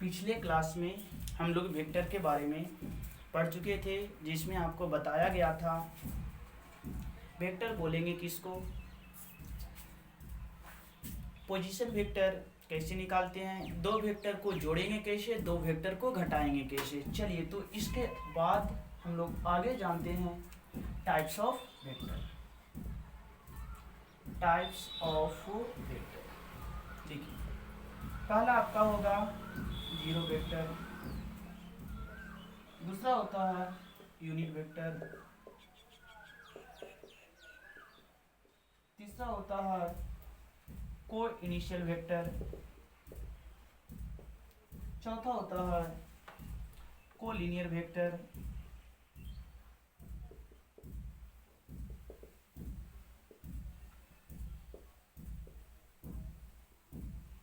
पिछले क्लास में हम लोग वेक्टर के बारे में पढ़ चुके थे, जिसमें आपको बताया गया था वेक्टर बोलेंगे किसको, पोजीशन वेक्टर कैसे निकालते हैं, दो वेक्टर को जोड़ेंगे कैसे, दो वेक्टर को घटाएंगे कैसे। चलिए, तो इसके बाद हम लोग आगे जानते हैं types of vector. Types of vector देखिए, पहला आपका होगा जीरो वेक्टर, दूसरा होता है यूनिट वेक्टर, तीसरा होता है को इनिशियल वेक्टर, चौथा होता है को लीनियर वेक्टर,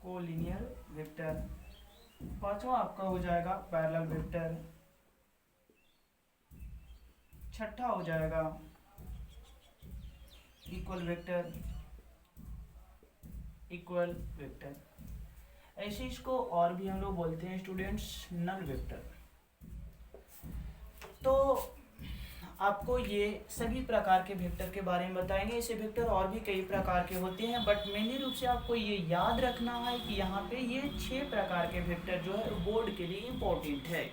को लीनियर वेक्टर, पांचवा आपका हो जाएगा पैरेलल वेक्टर, छठा हो जाएगा इक्वल वेक्टर, इक्वल वेक्टर। ऐसे इसको और भी हम लोग बोलते हैं स्टूडेंट्स नल वेक्टर। तो आपको ये सभी प्रकार के वेक्टर के बारे में बताएंगे। ऐसे वेक्टर और भी कई प्रकार के होते हैं, बट मेनली रूप से आपको ये याद रखना है कि यहाँ पे ये 6 प्रकार के वेक्टर जो है बोर्ड के लिए इम्पोर्टेंट है।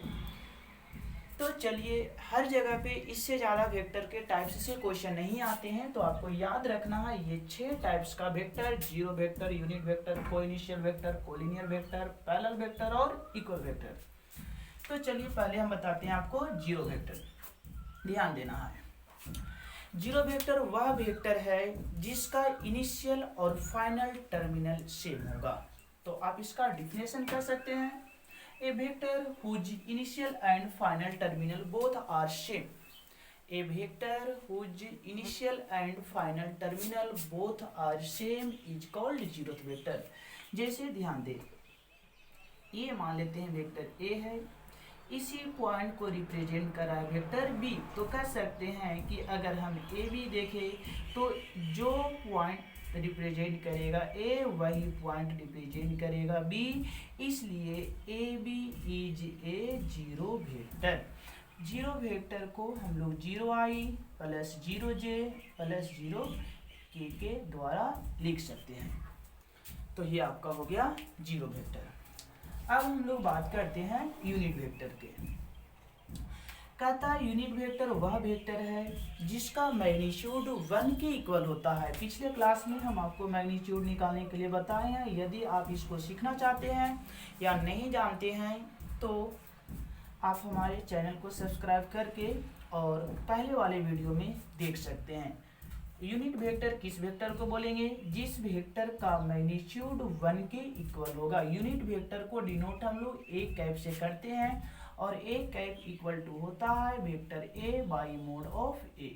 तो चलिए, हर जगह पे इससे ज़्यादा वेक्टर के टाइप्स से क्वेश्चन नहीं आते हैं, तो आपको याद रखना है ये 6 टाइप्स का vector, zero vector, unit vector, को initial vector, collinear vector, parallel vector और इक्वल वेक्टर। तो चलिए, पहले हम बताते हैं आपको जीरो वेक्टर। ध्यान देना है, जीरो वेक्टर वह वेक्टर है जिसका इनिशियल और फाइनल टर्मिनल सेम होगा। तो आप इसका डिफिनेशन कर सकते हैं, a vector whose initial and final terminal both are same, a vector whose initial and final terminal both are same is called zeroth vector। जैसे ध्यान दें, ये मान लेते हैं वेक्टर a है, इसी पॉइंट को रिप्रेजेंट कर रहा है वेक्टर b। तो कह सकते हैं कि अगर हम ए बी देखें तो जो पॉइंट रिप्रेजेंट करेगा ए वही पॉइंट रिप्रेजेंट करेगा बी, इसलिए A B is a zero vector. Zero vector को हम लोग zero I plus zero J plus zero K द्वारा लिख सकते हैं। तो ये आपका हो गया जीरो वेक्टर। अब हम लोग बात करते हैं यूनिट वेक्टर के। कहता है यूनिट वेक्टर वह वेक्टर है जिसका मैग्नीट्यूड 1 के इक्वल होता है। पिछले क्लास में हम आपको मैग्नीट्यूड निकालने के लिए बताए हैं। यदि आप इसको सीखना चाहते हैं या नहीं जानते हैं तो आप हमारे चैनल को सब्सक्राइब करके और पहले वाले वीडियो में देख सकते हैं। यूनिट वेक्टर किस वेक्टर को बोलेंगे? जिस वेक्टर का मैग्नीट्यूड 1 के इक्वल होगा। यूनिट वेक्टर को डिनोट हम लोग एक कैप से करते हैं और एक कैप इक्वल टू होता है vector A by mod of A.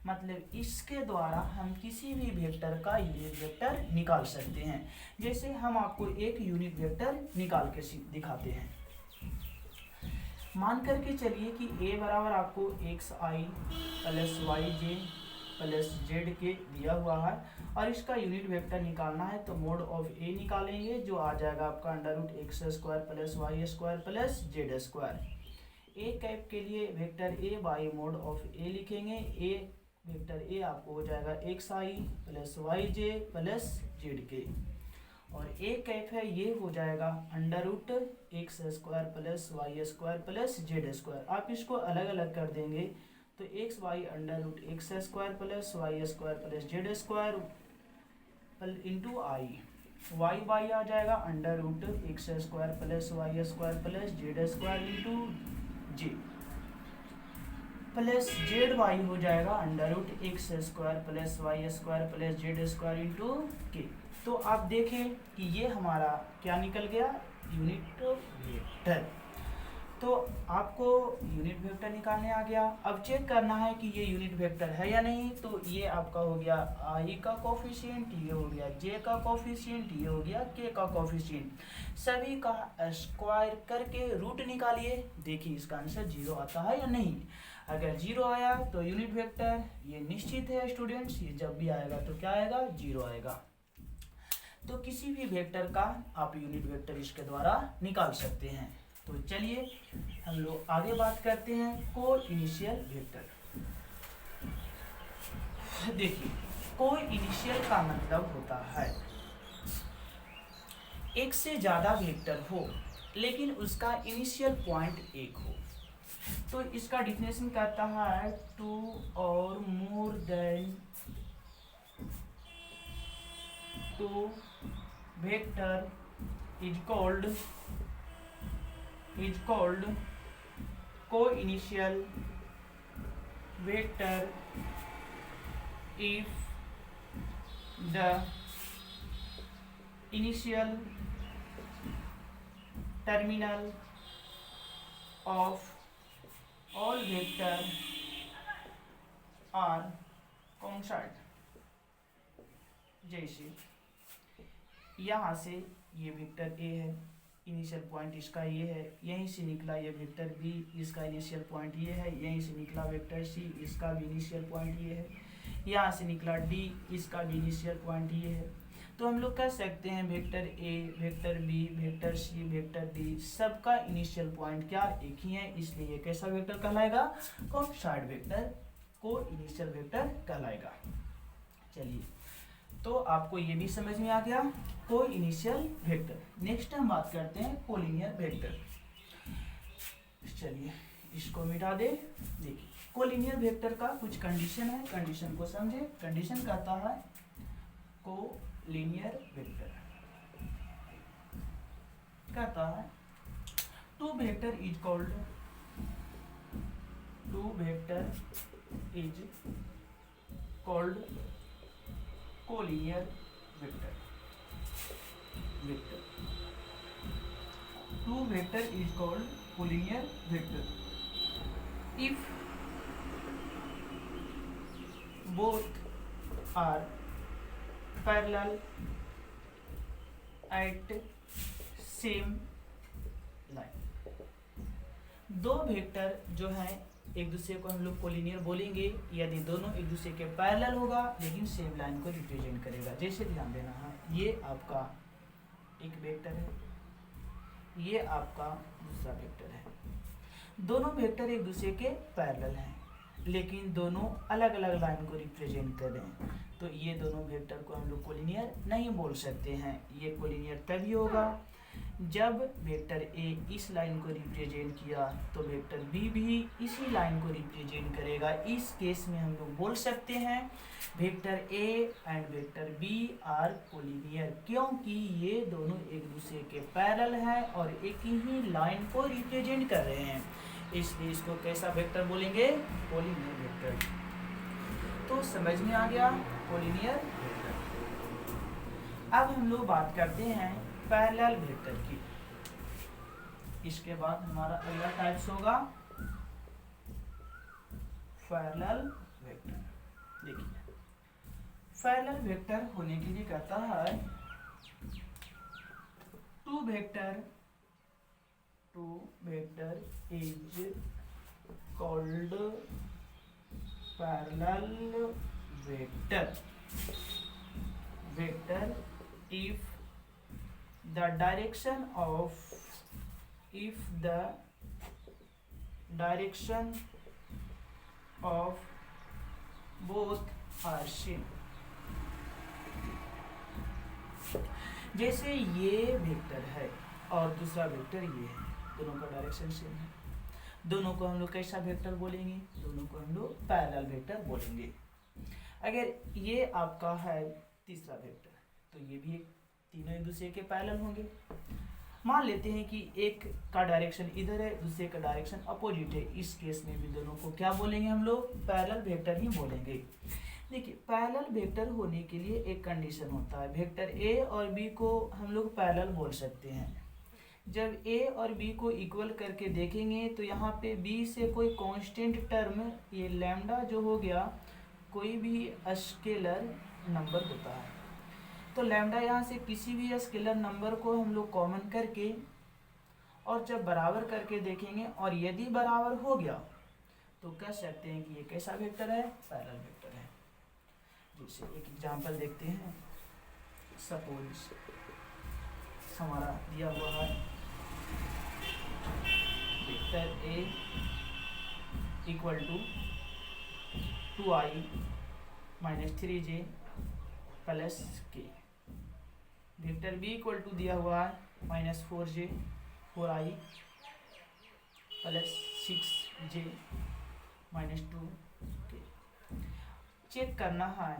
मतलब इसके द्वारा हम किसी भी वेक्टर का यूनिट वेक्टर निकाल सकते हैं। जैसे हम आपको एक यूनिट वेक्टर निकाल के दिखाते हैं। मान करके चलिए कि a बराबर आपको एक्स आई प्लस वाई जे प्लस जेड के दिया हुआ है और इसका यूनिट वेक्टर निकालना है, तो मोड ऑफ ए निकालेंगे जो आ जाएगा आपका under root x square plus Y square plus Z square. A cap के लिए vector A by mod of A लिखेंगे। ए वेक्टर ए आपको हो जाएगा एक्स आई प्लस वाई जे प्लस जेड के, और ए कैप है ये हो जाएगा under root x square plus Y square plus Z square. आप इसको अलग अलग कर देंगे तो x y under root x square plus Y square plus Z square into i, y y आ जाएगा under root x square plus Y square plus Z square into j, plus z y हो जाएगा under root x square plus Y square plus Z square into k. तो आप देखें कि ये हमारा क्या निकल गया, यूनिट वेक्टर। तो आपको यूनिट वेक्टर निकालने आ गया। अब चेक करना है कि ये यूनिट वेक्टर है या नहीं। तो ये आपका हो गया आई का कोफिशिएंट, ये हो गया जे का कोफिशिएंट, ये हो गया के का कोफिशिएंट। सभी का स्क्वायर करके रूट निकालिए। देखिए इसका आंसर जीरो आता है या नहीं। अगर जीरो आया तो यूनिट वेक्टर ये निश्चित है स्टूडेंट्स, ये जब भी आएगा तो क्या आएगा, जीरो आएगा। तो किसी भी वेक्टर का आप यूनिट वेक्टर इसके द्वारा निकाल सकते हैं। तो चलिए हम लोग आगे बात करते हैं को इनिशियल वेक्टर। देखिए को इनिशियल का मतलब होता है एक से ज्यादा वेक्टर हो लेकिन उसका इनिशियल पॉइंट एक हो। तो इसका डिफिनेशन कहता है टू और more than two vector is called co initial vector if the initial terminal of all vector are constant। जैसे यहाँ से ये वेक्टर ए है, इनिशियल पॉइंट इसका ये है, यहीं से निकला ये वेक्टर बी, इसका इनिशियल पॉइंट ये है, यहीं से निकला वेक्टर सी, इसका भी इनिशियल पॉइंट ये है, यहाँ से निकला डी, इसका भी इनिशियल पॉइंट ये है। तो हम लोग कह सकते हैं vector A, vector B, vector C, vector D सबका इनिशियल पॉइंट क्या एक ही है, इसलिए ये कैसा वेक्टर कहलाएगा, कॉन्स्टेंट वेक्टर, को इनिशियल वेक्टर कहलाएगा। चलिए तो आपको ये भी समझ में आ गया को इनिशियल वेक्टर। नेक्स्ट हम बात करते हैं कोलिनियर वेक्टर। चलिए इसको मिटा दे। देखिए कोलिनियर वेक्टर का कुछ कंडीशन है, कंडीशन को समझे। कंडीशन कहता है कोलिनियर वेक्टर कहता है two vector is called collinear vector. Two vector is called collinear vector if both are parallel at same line। दो वेक्टर जो हैं एक दूसरे को हम लोग कोलिनियर बोलेंगे यदि दोनों एक दूसरे के पैरेलल होगा लेकिन सेम लाइन को रिप्रेजेंट करेगा। जैसे ध्यान देना है, ये आपका एक वेक्टर है, ये आपका दूसरा वेक्टर है। दोनों वेक्टर एक दूसरे के पैरेलल हैं लेकिन दोनों अलग अलग लाइन को रिप्रेजेंट कर रहे हैं, तो ये दोनों वेक्टर को हम लोग कोलिनियर नहीं बोल सकते हैं। ये कोलिनियर तभी होगा जब वेक्टर ए इस लाइन को रिप्रेजेंट किया तो वेक्टर बी भी इसी लाइन को रिप्रेजेंट करेगा। इस केस में हम लोग बोल सकते हैं vector A and vector B are collinear, क्योंकि ये दोनों एक दूसरे के पैरेलल हैं और एक ही लाइन को रिप्रेजेंट कर रहे हैं, इसलिए इसको कैसा वेक्टर बोलेंगे, कोलिनियर वेक्टर। तो समझ में आ गया कोलिनियर वेक्टर। अब हम लोग बात करते हैं पैरेलल वेक्टर की। इसके बाद हमारा अगला टाइप्स होगा पैरेलल वेक्टर। देखिए पैरेलल वेक्टर होने के लिए कहता है two vector is called parallel vector if the direction of both are same। जैसे ये वेक्टर है और दूसरा वेक्टर ये है, दोनों का डायरेक्शन सेम है, दोनों को हम लोग कैसा वेक्टर बोलेंगे, दोनों को हम लोग पैरेलल वेक्टर बोलेंगे। अगर ये आपका है तीसरा वेक्टर तो ये भी तीनों एक दूसरे के पैरेलल होंगे। मान लेते हैं कि एक का डायरेक्शन इधर है, दूसरे का डायरेक्शन अपोजिट है, इस केस में भी दोनों को क्या बोलेंगे, हम लोग पैरेलल वेक्टर ही बोलेंगे। देखिए पैरेलल वेक्टर होने के लिए एक कंडीशन होता है, वेक्टर ए और बी को हम लोग पैरेलल बोल सकते हैं। जब ए और बी को इक्वल करके देखेंगे तो यहाँ पे बी से कोई कांस्टेंट टर्म, ये लैम्डा जो हो गया, कोई भी स्केलर नंबर होता है, तो लैम्डा यहाँ से किसी भी स्केलर नंबर को हम लोग कॉमन करके और जब बराबर करके देखेंगे और यदि बराबर हो गया तो कह सकते हैं कि ये कैसा वेक्टर है, पैरेलल वेक्टर है। जैसे एक एग्जांपल देखते हैं, सपोज हमारा दिया हुआ है vector A equal to 2i minus 3j plus K, vector B equal to दिया हुआ है minus 4j 4i plus 6j minus 2k। Check करना है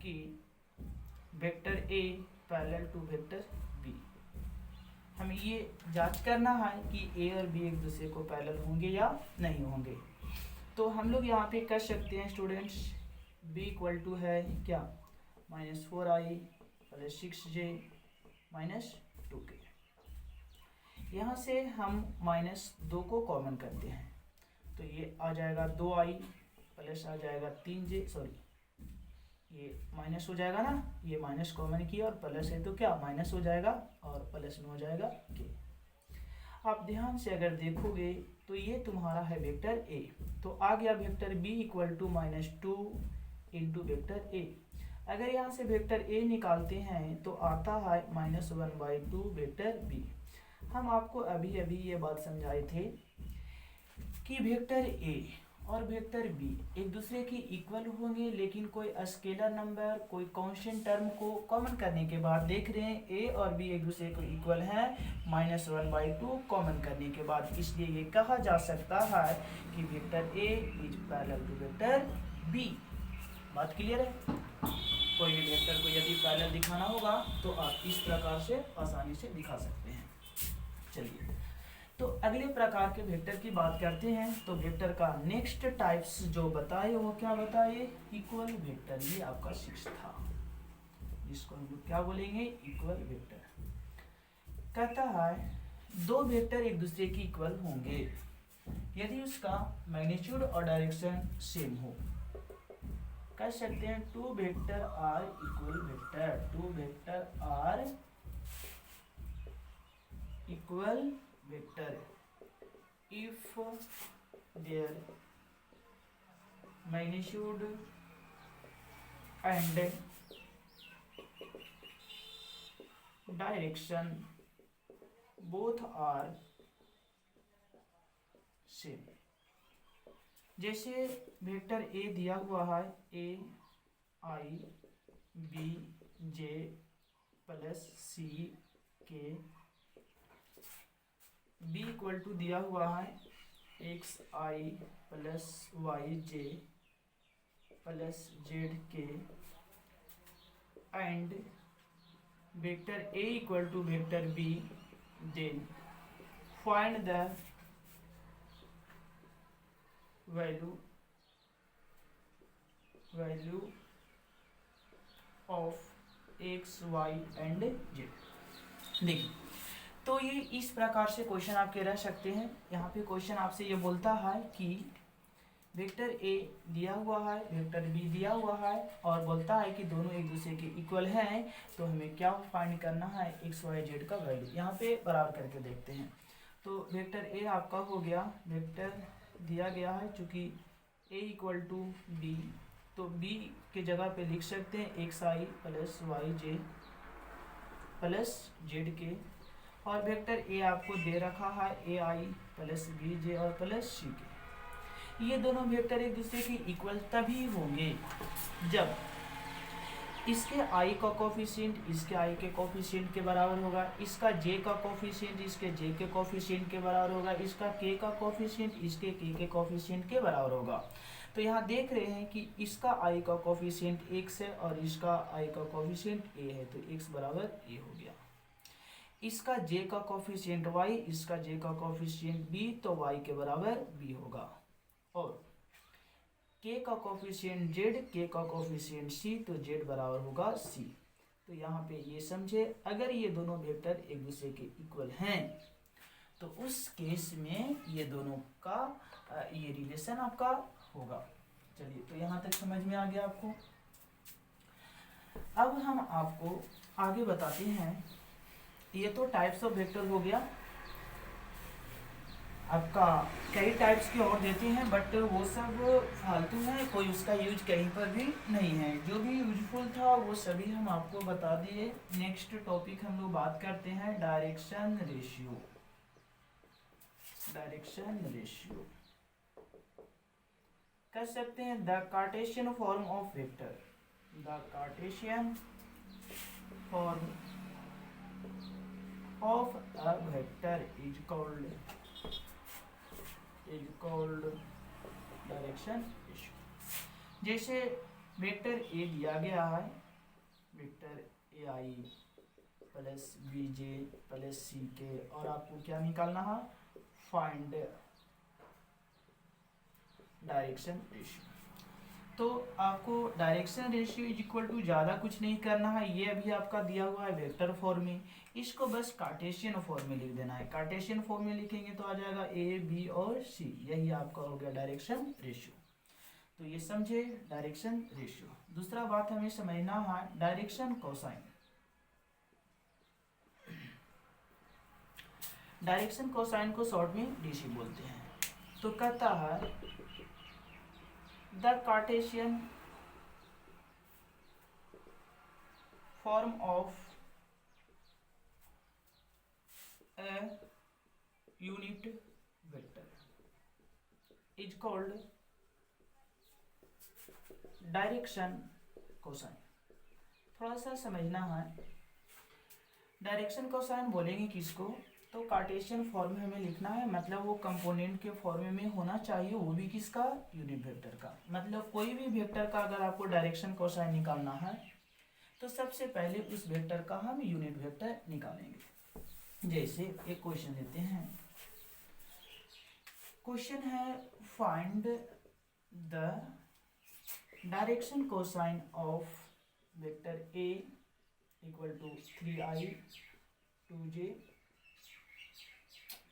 कि vector A parallel to vector B, हमें ये जांच करना है कि ए और बी एक दूसरे को पैरेलल होंगे या नहीं होंगे। तो हम लोग यहाँ पे कर सकते हैं स्टूडेंट्स, बी इक्वल टू है क्या minus 4i plus 6j minus 2k। यहाँ से हम -2 को कॉमन करते हैं तो ये आ जाएगा 2i प्लस आ जाएगा 3j, सॉरी ये माइनस हो जाएगा ना, ये माइनस कॉमन किया और प्लस है तो क्या माइनस हो जाएगा और प्लस में हो जाएगा के। आप ध्यान से अगर देखोगे तो ये तुम्हारा है वेक्टर ए, तो आ गया vector B equal to -2 into vector A. अगर यहाँ से वेक्टर ए निकालते हैं तो आता है -1/2 वेक्टर बी। हम आपको अभी अभी ये बात समझाए थे कि वेक्टर ए और वेक्टर बी एक दूसरे के इक्वल होंगे, लेकिन कोई स्केलर नंबर कोई कांस्टेंट टर्म को कॉमन करने के बाद देख रहे हैं ए और बी एक दूसरे को इक्वल हैं -1/2 कॉमन करने के बाद, इसलिए ये कहा जा सकता है कि vector A is parallel to vector B. बात क्लियर है? कोई भी वेक्टर को यदि पैरेलल दिखाना होगा तो आप इस प्रकार से आसानी से दिखा सकते हैं। चलिए तो अगले प्रकार के वेक्टर की बात करते हैं। तो वेक्टर का नेक्स्ट टाइप्स जो बताए वो क्या बताए, इक्वल वेक्टर। ये आपका 6 था, जिसको हम लोग क्या बोलेंगे, इक्वल वेक्टर। कहता है दो वेक्टर एक दूसरे की इक्वल होंगे यदि उसका मैग्नीट्यूड और डायरेक्शन सेम हो। कह सकते हैं two vector are equal vector, two vector are equal vector if their magnitude and direction both are same। जैसे वेक्टर ए दिया हुआ है ए आई बी जे प्लस सी के, बी इक्वल टू दिया हुआ है X I plus Y J plus Z K, and vector A equal to vector B, then find the value of X Y and Z. देखिए तो ये इस प्रकार से क्वेश्चन आपके रह सकते हैं। यहाँ पे क्वेश्चन आपसे ये बोलता है कि वेक्टर ए दिया हुआ है, वेक्टर बी दिया हुआ है और बोलता है कि दोनों एक दूसरे के इक्वल हैं, तो हमें क्या फाइंड करना है, एक्स वाई जेड का वैल्यू। यहाँ पे बराबर करके देखते हैं। तो वेक्टर ए आपका हो गया, वेक्टर दिया गया है चूँकि ए इक्वल टू बी, तो बी के जगह पे लिख सकते हैं एक्स आई प्लस वाई जे प्लस जेड के, और वेक्टर ए आपको दे रखा है ए आई प्लस बी जे और प्लस सी के। ये दोनों वेक्टर एक दूसरे के इक्वल तभी होंगे जब इसके आई का कोफिशिएंट इसके आई के कोफिशिएंट के बराबर होगा, इसका जे का कोफिशिएंट इसके जे के कोफिशिएंट के बराबर होगा, इसका के का कोफिशिएंट इसके के कोफिशिएंट के बराबर होगा। तो यहाँ देख रहे हैं कि इसका आई का कोफिशिएंट x है और इसका आई का कोफिशिएंट a है, तो x बराबर a हो गया। इसका j का कोफिशिएंट y, इसका j का कोफिशिएंट b, तो y के बराबर b होगा। और k का कोफिशिएंट z, k का कोफिशिएंट c, तो z बराबर होगा c। तो यहाँ पे ये समझे, अगर ये दोनों वेक्टर एक दूसरे के इक्वल हैं तो उस केस में ये दोनों का ये रिलेशन आपका होगा। चलिए तो यहाँ तक समझ में आ गया आपको। अब हम आपको आगे बताते हैं, ये तो टाइप्स ऑफ वेक्टर हो गया। आपका कई टाइप्स के और देते हैं, बट वो सब फालतू है, कोई उसका यूज कहीं पर भी नहीं है। जो भी यूजफुल था वो सभी हम आपको बता दिए। नेक्स्ट टॉपिक हम लोग बात करते हैं डायरेक्शन रेशियो। डायरेक्शन रेशियो कह सकते हैं the Cartesian form of vector. The Cartesian form of a vector is called direction ratio. जैसे वेक्टर ए दिया गया है, vector A i plus B j plus C k, और आपको क्या निकालना है, फाइंड डायरेक्शन रेशियो। तो आपको direction ratio is equal to ज़्यादा कुछ नहीं करना है, ये अभी आपका दिया हुआ है वेक्टर फॉर्म में, इसको बस कार्टेशियन फॉर्म में लिख देना है। कार्टेशियन फॉर्म में लिखेंगे तो आ जाएगा ए बी और सी, यही आपका हो गया डायरेक्शन रेशियो। तो ये समझे डायरेक्शन रेशियो। दूसरा बात हमें समझना है डायरेक्शन कोसाइन। डायरेक्शन कोसाइन को शॉर्ट में डीसी बोलते हैं। तो कहता है the Cartesian form of a unit vector is called direction cosine. थोड़ा सा समझना है, डायरेक्शन कोसाइन बोलेंगे किसको, तो कार्टेशियन फॉर्म में हमें लिखना है, मतलब वो कंपोनेंट के फॉर्म में होना चाहिए, वो भी किसका, यूनिट वेक्टर का। मतलब कोई भी वेक्टर का अगर आपको डायरेक्शन कोसाइन निकालना है तो सबसे पहले उस वेक्टर का हम यूनिट वेक्टर निकालेंगे। जैसे एक क्वेश्चन लेते हैं, क्वेश्चन है find the direction cosine of vector A equal to 3i 2j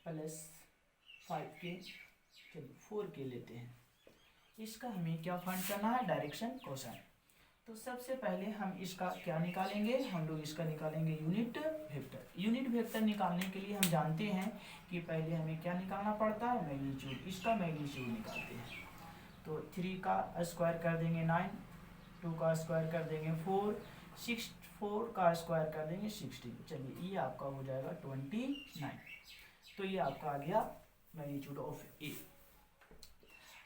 plus 5k, चलिए 4k लेते हैं। इसका हमें क्या फाइंड करना है, डायरेक्शन कोसाइन। तो सबसे पहले हम इसका क्या निकालेंगे, हम लोग इसका निकालेंगे यूनिट वेक्टर। यूनिट वेक्टर निकालने के लिए हम जानते हैं कि पहले हमें क्या निकालना पड़ता है, मैग्नीट्यूड। इसका मैग्नीट्यूड निकालते हैं तो 3 का स्क्वायर कर देंगे 9, 2 का स्क्वायर कर देंगे 4, 4 का स्क्वायर कर देंगे 16। चलिए ये आपका हो जाएगा 29। तो ये आपका आ गया मैग्नीट्यूड ऑफ ए।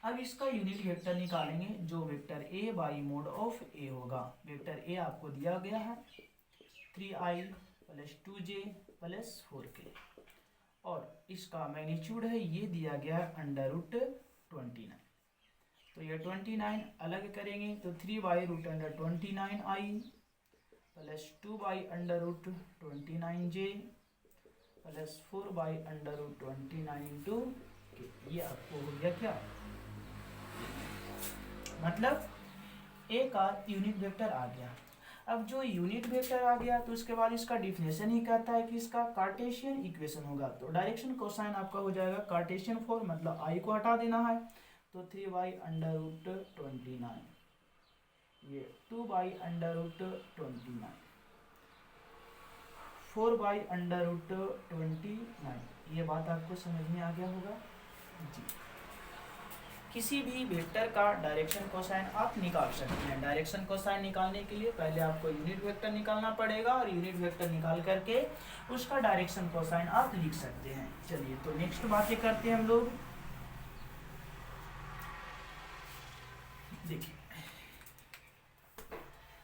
अब इसका यूनिट वेक्टर निकालेंगे, जो vector A by mod of A होगा। वेक्टर ए आपको दिया गया है 3i plus 2j plus 4k, और इसका मैग्नीट्यूड है ये दिया गया है अंडर रूट 29। तो ये 29 अलग करेंगे तो 3 by root under 29i plus 2 by under root 29j plus 4 by under root 29 into K. ये आपको हो गया क्या, मतलब ए का यूनिट वेक्टर आ गया। अब जो यूनिट वेक्टर आ गया तो उसके बाद इसका डिफिनेशन ही कहता है कि इसका कार्टेशियन इक्वेशन होगा। तो डायरेक्शन कोसाइन आपका हो जाएगा कार्टेशियन फॉर्म, मतलब आई को हटा देना है तो 3y अंडर रूट 29, ये 2y under root 29, 4y under root 29। ये बात आपको समझ में आ गया होगा जी। किसी भी वेक्टर का डायरेक्शन कोसाइन आप निकाल सकते हैं। डायरेक्शन कोसाइन निकालने के लिए पहले आपको यूनिट वेक्टर निकालना पड़ेगा, और यूनिट वेक्टर निकाल करके उसका डायरेक्शन कोसाइन आप लिख सकते हैं। चलिए तो नेक्स्ट बातें करते हैं हम लोग। देखिए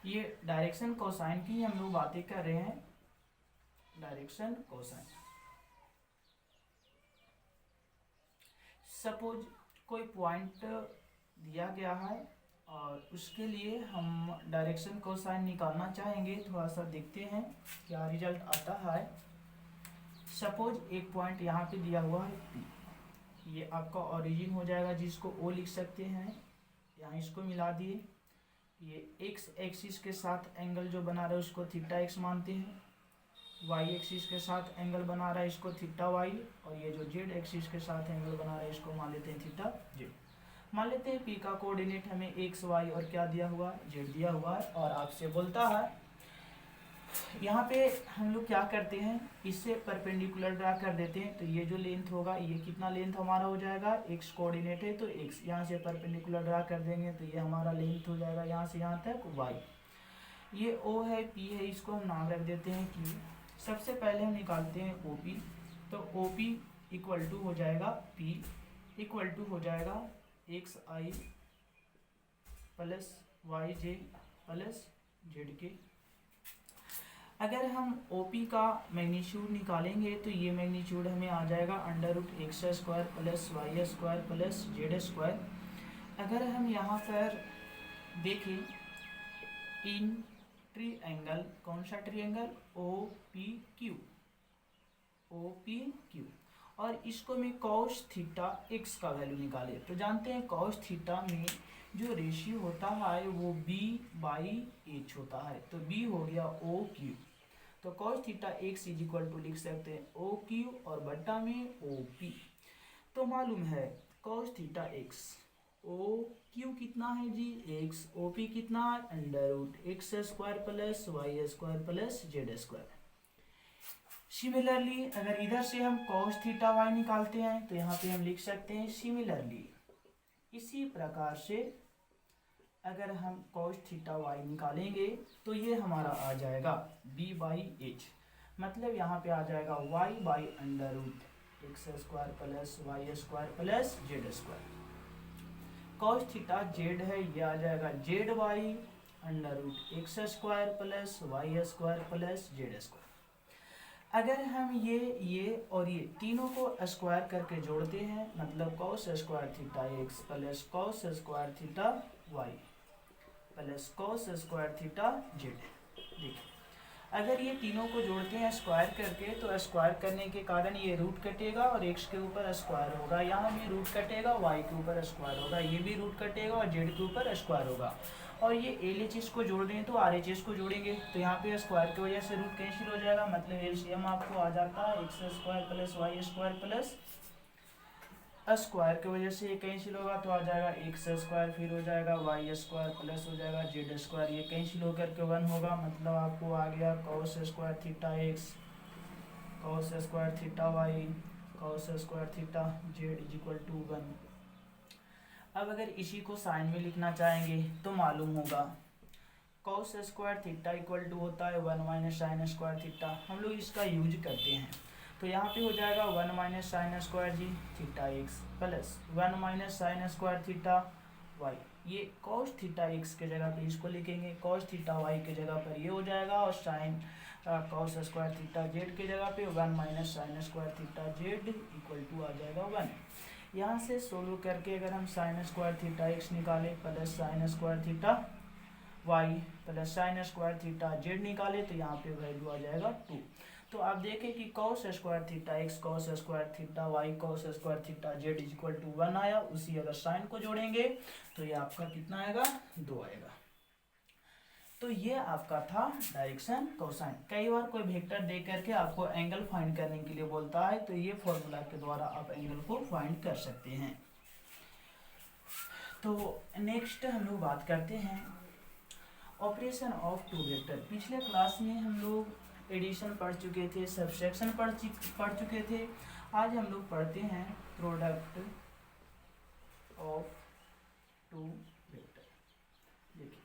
ये डायरेक्शन कोसाइन की हम लोग बातें कर रहे हैं। डायरेक्शन कोसाइन, सपोज कोई पॉइंट दिया गया है और उसके लिए हम डायरेक्शन कोसाइन निकालना चाहेंगे। थोड़ा सा देखते हैं क्या रिजल्ट आता है। सपोज एक पॉइंट यहाँ पे दिया हुआ है P, ये आपका ओरिजिन हो जाएगा जिसको O लिख सकते हैं। यहाँ इसको मिला दिए, ये x एक्सिस के साथ एंगल जो बना रहा है उसको थीटा x मानते हैं, y एक्सिस के साथ एंगल बना रहा है इसको थीटा y, और ये जो z एक्सिस के साथ एंगल बना रहा है इसको मान लेते हैं थीटा z। मान लेते हैं P का कोऑर्डिनेट हमें x y और क्या दिया हुआ है, z दिया हुआ है, और आपसे बोलता है यहाँ पे हम लोग क्या करते हैं, इससे परपेंडिकुलर ड्रा कर देते हैं। तो ये जो लेंथ होगा, ये कितना लेंथ हमारा हो जाएगा, एक्स कोऑर्डिनेट है तो एक्स, यहाँ से परपेंडिकुलर ड्रा कर देंगे तो ये हमारा लेंथ हो जाएगा यहाँ से यहाँ तक वाई। ये ओ है, पी है, इसको हम नाम रख देते हैं क्यू। सबसे पहले हम निकालते हैं ओ पी। तो ओ पी इक्वल टू हो जाएगा पी इक्वल टू हो जाएगा एक्स आई प्लस वाई जे प्लस जेड के। अगर हम OP का मैग्नीट्यूड निकालेंगे तो ये मैग्नीट्यूड हमें आ जाएगा under root x square plus Y square plus Z square. अगर हम यहाँ पर देखें इन ट्रायंगल, कौन सा ट्रायंगल, OPQ, OPQ, और इसको मैं कॉस थीटा एक्स का वैल्यू निकाले तो जानते हैं कॉस थीटा में जो रेशियो होता है वो B/H होता है। तो B हो गया OQ, तो cos theta X is equal to लिख सकते हैं OQ और बट्टा में OP। तो मालूम है cos थीटा एक्स, OQ कितना है जी एक्स, OP कितना है under root x square plus Y square plus Z square. Similarly अगर इधर से हम cos थीटा वाई निकालते हैं तो यहाँ पे हम लिख सकते हैं सिमिलरली। इसी प्रकार से अगर हम cos थीटा वाई निकालेंगे तो ये हमारा आ जाएगा B/H, मतलब यहाँ पे आ जाएगा y by under root x square plus Y square plus Z square. cos theta Z है, ये आ जाएगा Z by under root x square plus Y square plus Z square. अगर हम ये और ये तीनों को स्क्वायर करके जोड़ते हैं, मतलब cos square theta x plus cos square theta Y plus cos square theta Z. देखिए अगर ये तीनों को जोड़ते हैं स्क्वायर करके तो स्क्वायर करने के कारण ये रूट कटेगा और x के ऊपर स्क्वायर होगा, यहाँ भी रूट कटेगा, y के ऊपर स्क्वायर होगा, ये भी रूट कटेगा और z के ऊपर स्क्वायर होगा। और ये LHS को जोड़ रहे हैं तो RHS को जोड़ेंगे तो यहाँ पे स्क्वायर की वजह से रूट कैंसिल हो जाएगा, मतलब एलसीएम आपको आ जाता है X square plus Y square plus square की वजह से ये कैंसिल होगा तो आ जाएगा एक्स स्क्वायर, फिर हो जाएगा वाई स्क्वायर प्लस हो जाएगा जेड स्क्वायर, ये कैंसिल होकर के 1 होगा, मतलब आपको आ गया cos square theta X cos square theta Y cos square theta Z is equal to 1। अब अगर इसी को साइन में लिखना चाहेंगे तो मालूम होगा cos square theta equal to होता है 1 माइनस साइन स्क्वायर थीटा। हम लोग इसका यूज करते हैं तो यहाँ पे हो जाएगा 1 माइनस साइन स्क्वायर जी theta x plus 1 minus sine square theta y. ये cos थीटा एक्स के जगह पे इसको लिखेंगे, cos थीटा वाई के जगह पर ये हो जाएगा, और sine cos square theta Z के जगह पे 1 minus sine square theta Z equal to आ जाएगा 1। यहाँ से सोल्व करके अगर हम साइन स्क्वायर थीटा एक्स निकाले plus sine square theta Y plus sine square theta Z निकाले तो यहाँ पे वैल्यू आ जाएगा 2। तो आप देखें कि cos square theta X cos square theta Y cos square theta Z is equal to 1 आया। उसी अगर साइन को जोड़ेंगे तो ये आपका कितना आएगा 2 आएगा। तो ये आपका था डायरेक्शन कोसाइन। कई बार कोई वेक्टर दे करके आपको एंगल फाइंड करने के लिए बोलता है तो ये फॉर्मूला के द्वारा आप एंगल को फाइंड कर सकते हैं। तो नेक्स्ट हम लोग बात करते हैं ऑपरेशन ऑफ टू वेक्टर। पिछले क्लास में हम लोग एडिशन पढ़ चुके थे, सबसेक्शन पढ़ चुके थे। आज हम लोग पढ़ते हैं प्रोडक्ट ऑफ टू वेक्टर। देखिए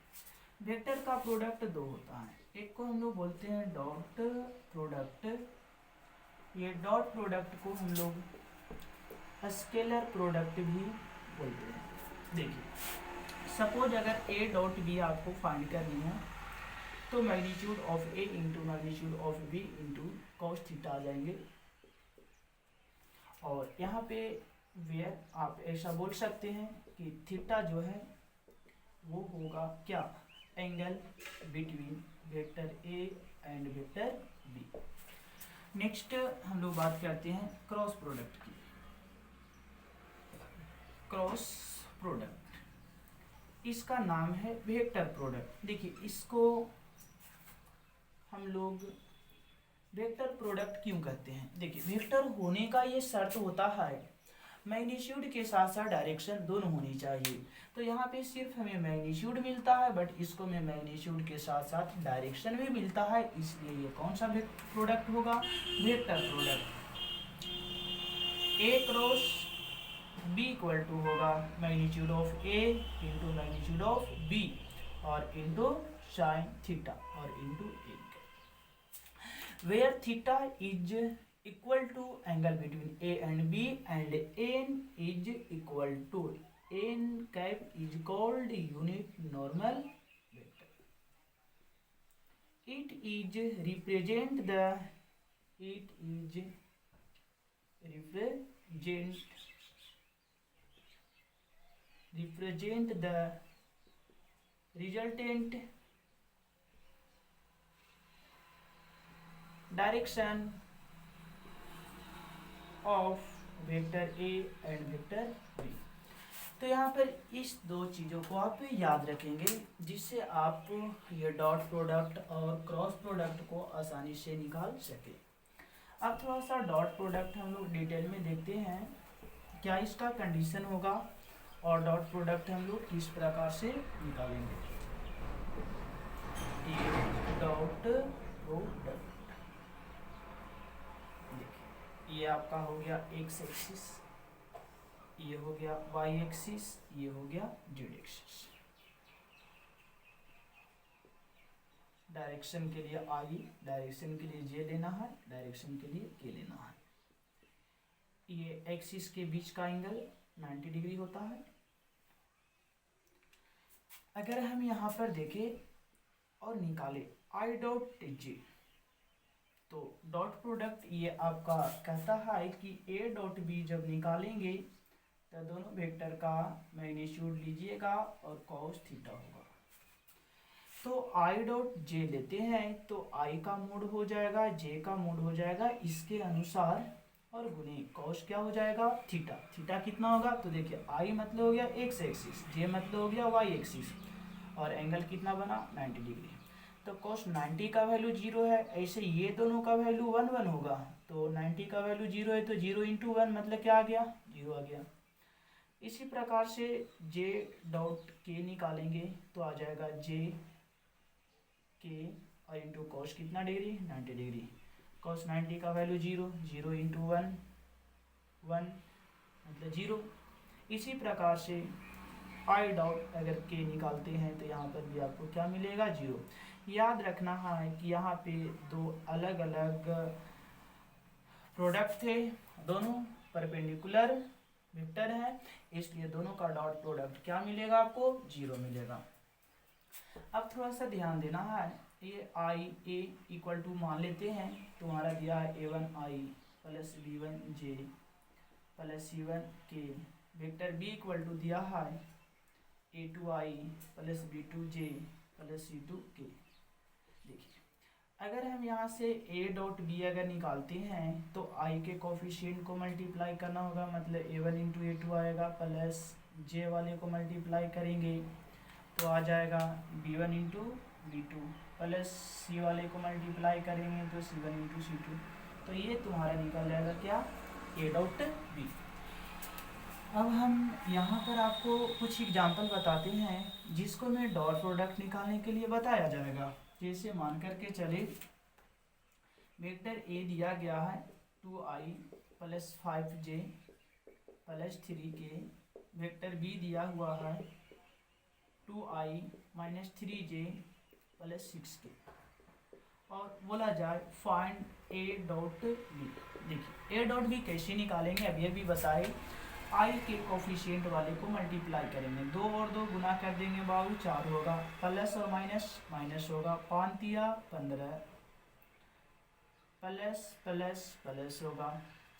वेक्टर का प्रोडक्ट दो होता है, एक को हम लोग बोलते हैं डॉट प्रोडक्ट। ये डॉट प्रोडक्ट को हम लोग स्केलर प्रोडक्ट भी बोलते हैं। देखिए सपोज अगर ए डॉट बी आपको फाइंड करनी है तो magnitude of A into magnitude of B into cos theta आ जाएंगे, और यहाँ पे वेयर आप ऐसा बोल सकते हैं कि थीटा जो है वो होगा क्या, angle between vector A and vector B. Next हम लोग बात करते हैं क्रॉस प्रोडक्ट की। क्रॉस प्रोडक्ट इसका नाम है वेक्टर प्रोडक्ट। देखिए इसको हम लोग वेक्टर प्रोडक्ट क्यों कहते हैं, देखिए वेक्टर होने का ये शर्त होता है, मैग्नीट्यूड के साथ साथ डायरेक्शन दोनों होनी चाहिए। तो यहाँ पे सिर्फ हमें मैग्नीट्यूड मिलता है, बट इसको में मैग्नीट्यूड के साथ साथ डायरेक्शन भी मिलता है, इसलिए ये कौन सा प्रोडक्ट होगा, vector product. A cross B equal to होगा magnitude of A into magnitude of B और इंटू साइन थीटा और into A, where theta is equal to angle between A and B and n is equal to n cap is called unit normal vector. It is represent the resultant direction of vector A and vector B. तो यहाँ पर इस दो चीज़ों को आप याद रखेंगे, जिससे आप ये डॉट प्रोडक्ट और क्रॉस प्रोडक्ट को आसानी से निकाल सके। अब थोड़ा सा डॉट प्रोडक्ट हम लोग डिटेल में देखते हैं क्या इसका कंडीशन होगा और डॉट प्रोडक्ट हम लोग किस प्रकार से निकालेंगे। डॉट प्रोडक्ट ये आपका हो गया एक्स एक्सिस, ये हो गया वाई एक्सिस, ये हो गया जेड एक्सिस। डायरेक्शन के लिए आई, डायरेक्शन के लिए जे लेना है, डायरेक्शन के लिए के लेना है। ये एक्सिस के बीच का एंगल 90 डिग्री होता है। अगर हम यहाँ पर देखें और निकाले आई डॉट जे, तो डॉट प्रोडक्ट ये आपका कहता है कि ए डॉट बी जब निकालेंगे तो दोनों वेक्टर का मैग्नीट्यूड लीजिएगा और कॉस थीटा होगा। तो आई डॉट जे लेते हैं तो आई का मोड हो जाएगा, जे का मोड हो जाएगा इसके अनुसार और गुने कॉस क्या हो जाएगा, थीटा। थीटा कितना होगा, तो देखिए आई मतलब हो गया एक्स एक्सिस, जे मतलब हो गया वाई एक्सिस और एंगल कितना बना 90 डिग्री। तो cos 90 का वैल्यू 0 है, ऐसे ये दोनों का वैल्यू 1 1 होगा। तो 90 का वैल्यू 0 है तो 0 इंटू 1 मतलब क्या आ गया, 0 आ गया। इसी प्रकार से j डॉट के निकालेंगे तो आ जाएगा j के और इंटू कॉस कितना डिग्री 90 डिग्री। cos 90 का वैल्यू 0, 0 इंटू 1 1 मतलब 0। इसी प्रकार से आई डॉट अगर के निकालते हैं तो यहाँ पर भी आपको क्या मिलेगा, 0। याद रखना है कि यहाँ पे दो अलग अलग प्रोडक्ट थे, दोनों परपेंडिकुलर वेक्टर हैं, इसलिए दोनों का डॉट प्रोडक्ट क्या मिलेगा आपको, 0 मिलेगा। अब थोड़ा सा ध्यान देना है, ये आई ए इक्वल टू मान लेते हैं, तुम्हारा दिया है a1 आई प्लस b1 जे प्लस c1 के, वेक्टर b इक्वल टू दिया है a2 आई प्लस b2 जे प्लस c2 के। देखिए अगर हम यहाँ से a डॉट बी अगर निकालते हैं तो i के कोफिशिएंट को मल्टीप्लाई करना होगा, मतलब a1 इंटू a2 आएगा प्लस j वाले को मल्टीप्लाई करेंगे तो आ जाएगा b1 into b2 plus c वाले को मल्टीप्लाई करेंगे तो c1 इंटू c2। तो ये तुम्हारा निकल जाएगा क्या, a डॉट बी। अब हम यहाँ पर आपको कुछ एग्जाम्पल बताते हैं जिसको मैं डॉट प्रोडक्ट निकालने के लिए बताया जाएगा। जैसे मान करके चले वेक्टर ए दिया गया है 2i plus 5j plus 3k, vector B दिया हुआ है 2i minus 3j plus 6k, और बोला जाए फाइंड ए डॉट बी। देखिए ए डॉट बी कैसे निकालेंगे अब ये भी बताए। आई के कोफिशिएंट वाले को मल्टीप्लाई करेंगे, 2 और 2 गुना कर देंगे बाबू 4 होगा, प्लस और माइनस माइनस होगा, 5 तिया 15 प्लस प्लस प्लस होगा,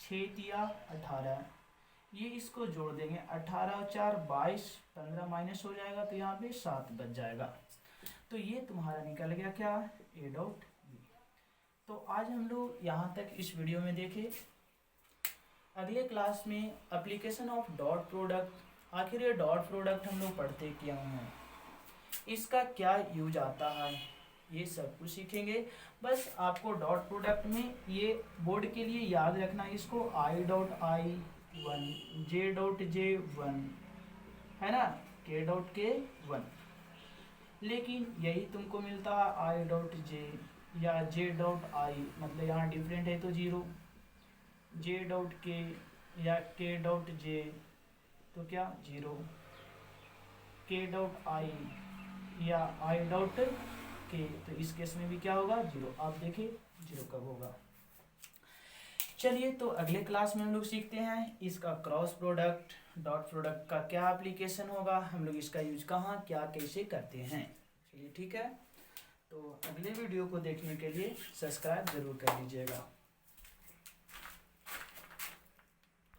6 तिया 18, ये इसको जोड़ देंगे 18 और 4 22, 15 माइनस हो जाएगा तो यहाँ पे 7 बच जाएगा। तो ये तुम्हारा निकल गया क्या, ए डॉट बी। तो आज हम लोग यहाँ तक इस वीडियो में देखे। अगले क्लास में एप्लीकेशन ऑफ डॉट प्रोडक्ट, आखिर ये डॉट प्रोडक्ट हम लोग पढ़ते क्या हैं, इसका क्या यूज आता है, ये सब कुछ सीखेंगे। बस आपको डॉट प्रोडक्ट में ये बोर्ड के लिए याद रखना, इसको I dot I 1, J dot J 1 है ना, के डॉट के 1। लेकिन यही तुमको मिलता है आई डॉट जे या जे डॉट आई, मतलब यहाँ डिफरेंट है तो 0, जे डॉट के या के डॉट जे तो क्या 0, के डॉट आई या आई डॉट के, तो इस केस में भी क्या होगा 0। आप देखिए 0 कब होगा। चलिए तो अगले क्लास में हम लोग सीखते हैं इसका क्रॉस प्रोडक्ट, डॉट प्रोडक्ट का क्या एप्लीकेशन होगा, हम लोग इसका यूज कहाँ क्या कैसे करते हैं। चलिए ठीक है, तो अगले वीडियो को देखने के लिए सब्सक्राइब जरूर कर लीजिएगा।